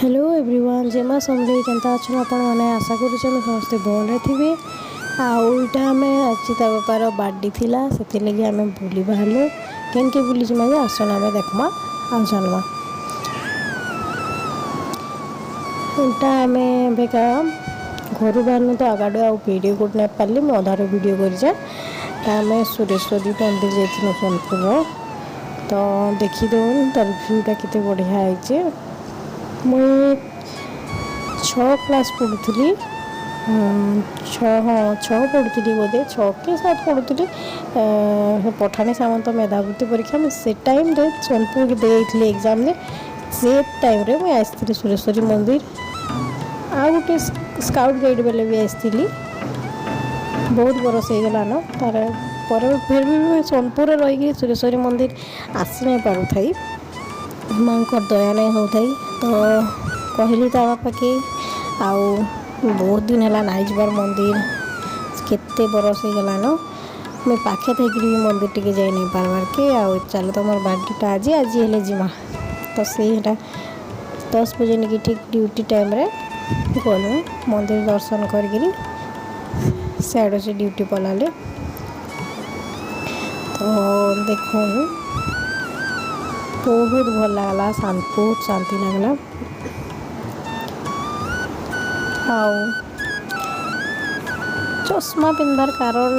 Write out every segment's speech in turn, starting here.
Hello everyone जेमा समझे केनता अच्छे आपण मैंने आशा करूँ समस्ते भले थे आईटा आम आज बापार बार्डे थिला से लगे आम बुली बाहर के बुली जिमा जे आसन आम देखमा आ जानवा एटा आम बेका घर बाहर तो आगाड़ आ वीडियो कोड नहीं पार्ली मुझे अधार वीडियो कर सुरेश्वरी मंदिर जाइए सोनपुर तो देखीदे तार भ्यूटा केते बढ़िया है। मुझे 6 क्लास पढ़ुली छः पढ़ुली बोधे 6 कि 7 पढ़ुली पठाणी सामंत मेधावृत्ति परीक्षा में से टाइम रे सोनपुर दे एग्जाम से टाइम रे मुझे आसती सुरेश्वरी मंदिर आ गोटे स्काउट गाइड बेले भी आसती बहुत बरस हो गलान तार पर फिर भी सोनपुर रही सुरेश्वरी मंदिर आसी नहीं पार थी माँ को दया नहीं होता तो कहली ता बापा के आउ बहुत दिन है ना जबार मंदिर केते बरस हो गलान मुझे पाखे थी भी मंदिर टी जा नहीं पार्बार के आउ चलो तुम बार्डेटा आज आज हेले जिमा तो सहीटा 10 बजे नहीं ठीक ड्यूटी टाइम रे गलु मंदिर दर्शन कर साइड से ड्यूटी पलाले तो देखो बहुत भल लगला बहुत शांति लगला आउ चश्मा पिंधार कारण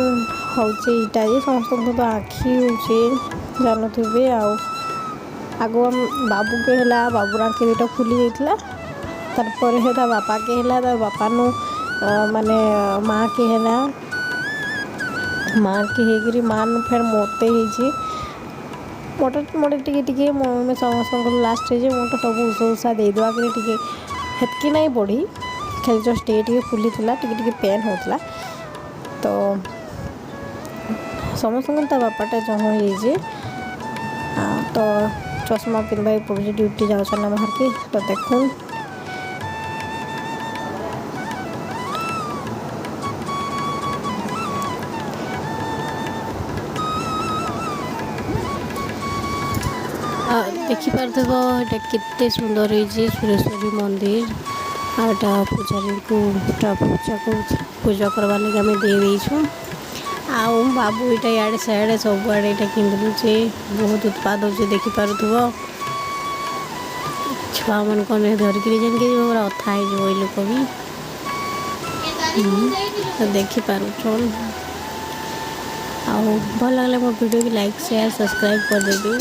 हूँ समस्त तो आखि हो जानते आउ आगो बाबू के है बाबूरा के दुटा फुली जाता तार है बापा के है बापा नु माने माँ के है माँ के होगी माँ फिर मोटे मोटे मोटे टी मैं समस्त लास्ट है मोटे सब उषा देदेवा टी हेतकी नहीं बढ़ी खाली जस्ट ये फुली टी पेन होता तो समस्त बापाटा जमे तो चश्मा पिंधा पड़े ड्यूटी जाऊँ बाहर के तो देखूँ देखिपार्थिव एटा केते सुंदर है सुरेश्वरी मंदिर आटा पूजारी को पूजा करवा लगे आम दे आउ बाबू इटा याडे साइड सब आड़े ये किंदुचे बहुत उत्पाद हो देखिपार्थिव छुआ मन को धरिक पूरा अथा हो लोक भी तो देखिपारुन आउ भल लगे मो वीडियो की लाइक शेयर सब्सक्राइब कर देबी।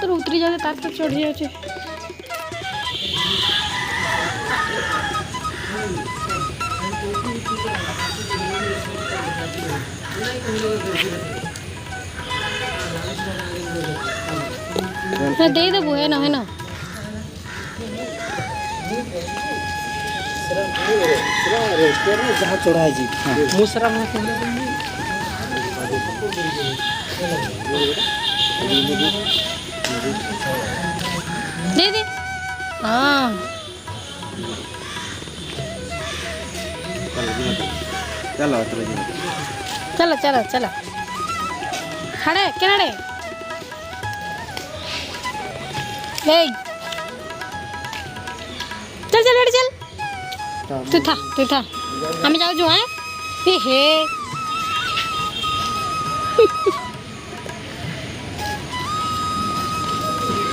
तो उतरी जाते ताक तक चढ़ी जाए दे देबू है ना जहाँ चढ़ा मुसरा दे हाँ चलो चलो चलो चलो खड़े किनारे चल चल रेडी चल तू था हम जाओ जो है हे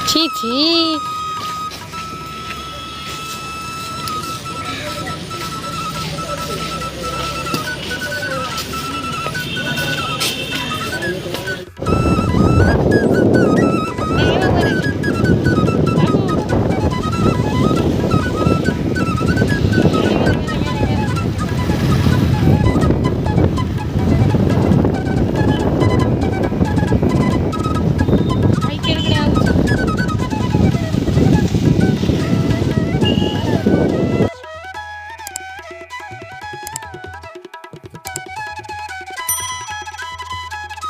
छी छी